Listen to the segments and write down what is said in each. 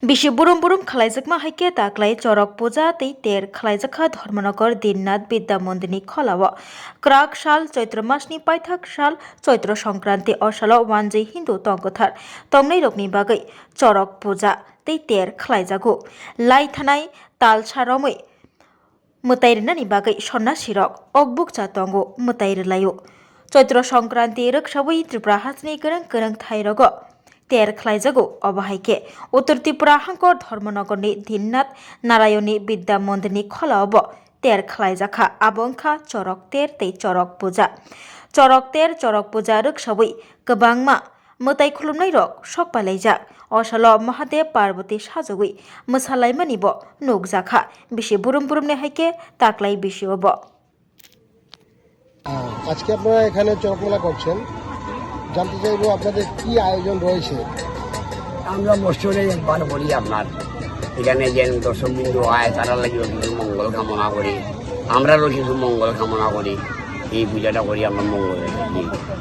Bishi burum burum khalaijak haike taklai chorok puja tei ter khalaijaka Dharmanagar Dinnath Bidya Mondini kholawa krak sal Chaitra masni paithak sal Chaitra Sankranti osalo wanjai Hindu tongkothar tongnai rokni bagai chorok puja tei ter khalaijago lai thanai tal saromoi mutairnani bagai sonnasi rok okbukcha tongo mutairlayo Chaitra Sankranti rwksawai Tripura hasni kereng thairogo ter khlaijago obahaike Uttar Tripura hankor Dharmanagarni Dinnath Narayoni Bidya Mondini kholaobo ter khlaijaka abongkha chorok ter tei chorok puja rwksawai kwbangma mutai khulumnai rok sokpalaijak osalo Mahadev Parvati sajogoi mwsalaimanibo nukjakha bisi burum burumni haike taklai bisiobo আজকে আপনারা এখানে চড়ক মেলা করছেন, জানতে চাইবো আপনাদের কি আয়োজন রয়েছে। আমরা বছরে একবার বলি আপনার এখানে যে দর্শক বিন্দু হয় তারা লাগে কিছু মঙ্গল কামনা করি, আমরাও কিছু মঙ্গল কামনা করি। এই পূজাটা করি আমরা মঙ্গল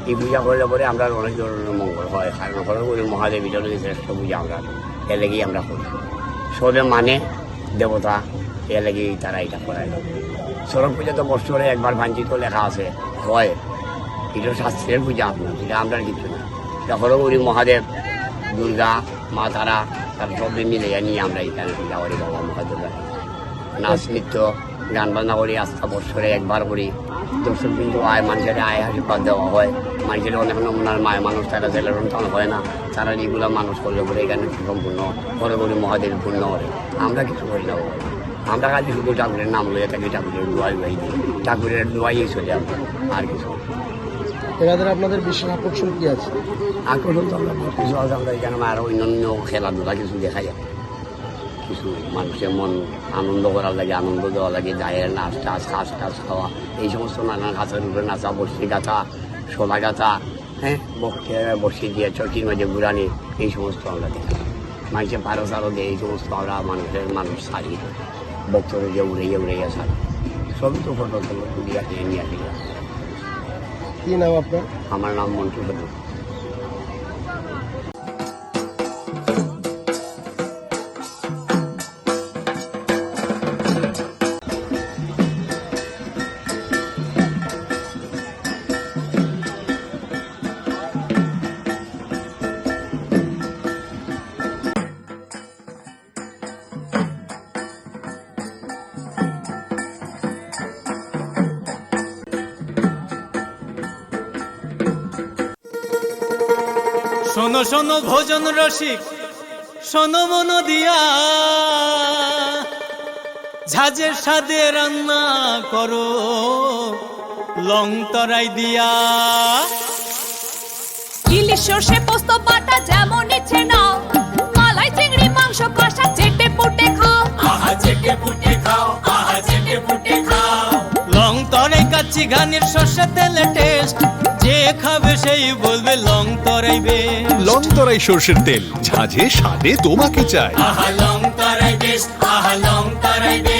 এই পূজা করলে পরে আমরা অনেক ধরনের মঙ্গল হয়, কারণ করি মহাদেব বিদ্যালয় শ্রেষ্ঠ পূজা আমরা এ লেগেই আমরা করি। সবে মানে দেবতা এ লেগেই তারা এটা করায়। চড়ক পূজা তো বছরে একবার বাঞ্ছিত লেখা আছে হয়, এটা শাস্ত্রের পূজা আপনার, এটা আমরা কিছু না। এটা হরগৌরী মহাদেব, দুর্গা, মা তারা তার সবই মিলে নিয়ে আমরা এখানে পূজা করি। বাবা মহাদেবের নাচ নৃত্য গান বাজনা করি, আস্থা বছরে একবার করি। দর্শক বিন্দু আয় মানুষের আয় আশীর্বাদ দেওয়া হয়। মানুষের অনেক নমুনার মায় মানুষ তারা ছেলের সন্তান হয় না, তারা এগুলো মানুষ করলে পরে এখানে সম্পূর্ণ হরগৌরী মহাদেব পূর্ণ করে। আমরা কিছু করি না, আমরা খালি শুধু ঠাকুরের নাম লইয়া থাকি, ঠাকুরের দোয়াই বাই দিই, ঠাকুরের দোয়াই চলে আমরা, আর কিছু। এনাদের আপনাদের বিশেষ আকর্ষণ কি আছে? আকর্ষণ তো আমরা কিছু আছে, আমরা এখানে আরও অন্যান্য খেলাধুলা কিছু দেখা যায়। কিছু মানুষের মন আনন্দ করার লাগে, আনন্দ দেওয়া লাগে, গায়ের নাচ টাচ খাস টাচ খাওয়া, এই সমস্ত নানান গাছের উপরে নাচা, বসি গাথা, শোলা গাথা, হ্যাঁ বসি দিয়ে চটির মাঝে ঘুরানি, এই সমস্ত আমরা দেখি। মানুষের পারো সারো দিয়ে এই সমস্ত আমরা মানুষ সারি বক্তরে যে উড়াইয়া সারি, সবই তো ফটো তুলিয়া নিয়ে আসি। কি নাম আপনার? আমার নাম মন্টু সদু। শোনো শোনো ভোজন রসিক, শোনো মন দিয়া, ঝাঁঝের স্বাদে রান্না করো লং তরাই দিয়া। ইলিশ সর্ষে পোস্ত বাটা যেমন ইচ্ছে নাও, মালাই চিংড়ি মাংস কষা চেটে পুটে খাও, আহা চেটে পুটে খাও, আহা চেটে পুটে খাও। লং তরাই কাচ্চি ঘানির সর্ষে তেলে টেস্ট, যে খাবে সেই বলবে লং তরাই বেশ। লং তরাই সর্ষের তেল, ঝাঁঝে স্বাদে তোমাকে চাই। আহা লং তরাই বেশ, আহা লং তরাই বেশ।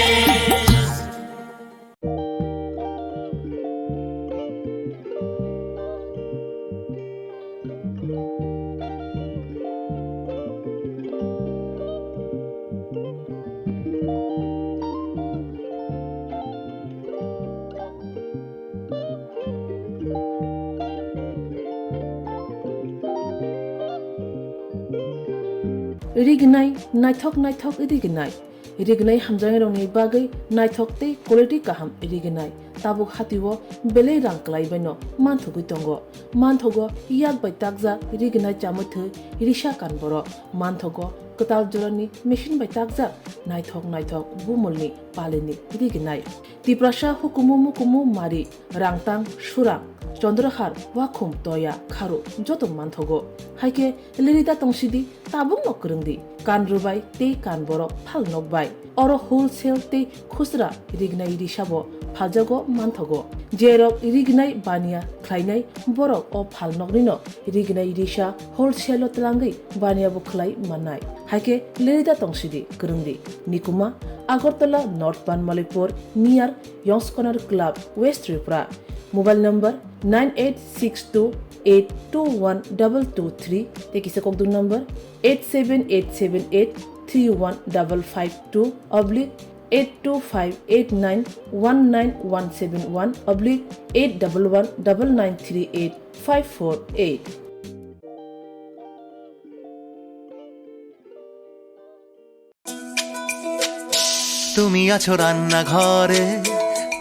Rignai naithok irignai rignai hamjang rongni bagai naithok tei quality kaham rignai tabuk hatiwo belei rang klai baino manthogui tongo manthogo yak bai takja rignai chamuthu risha kanboro manthogo katal jorani machine bai takja naithok bumulni paleni rignai tiprasha hukumu mari rangtang surang চন্দ্রহার ওয়াখুম তয়া খারো যত মানথগো হাইকে লিরিতা তংসিদি তাবুং নকরংদি কান রুবাই তে কান বড় ফাল নকবাই or wholesale তে খুচরা রিগনাই রিসাবো ফালজাগো মানথগো জেরক রিগনাই বানিয়া খ্লাইনাই বরক ও ফাল নকরিনো রিগনাই রিসা হোলসেল তলাঙ্গই বানিয়া বখলাই মানাই হাইকে লিরিতা তংসিদি করংদি নিকুমা Agartala north Panmalikpur near Young's Corner Club west Tripura mobile number 9862821223 te kisa kog dun number 87878 /811-829389811/811-938-548. তুমি আছো রান্নাঘরে,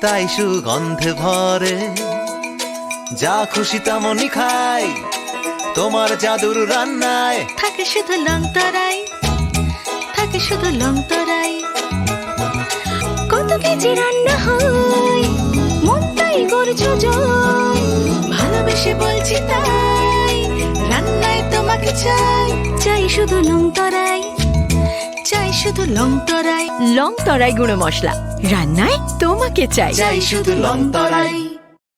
তাই সুগন্ধে ভরে, যা খুশি তেমনই খাই তোমার জাদুর রান্নায়। থাকে শুধু লং তরাই, থাকে শুধু লং তরাই। কত কেজি রান্না হয়, মনটাই করছো জয়। ভালোবেসে বলছি তাই, রান্নায় তোমাকে চাই। চাই শুধু লং তরাই, চাই শুধু লং তরাই। লং তরাই গুঁড়ো মশলা, রান্নায় তোমাকে চাই। চাই শুধু লং তরাই।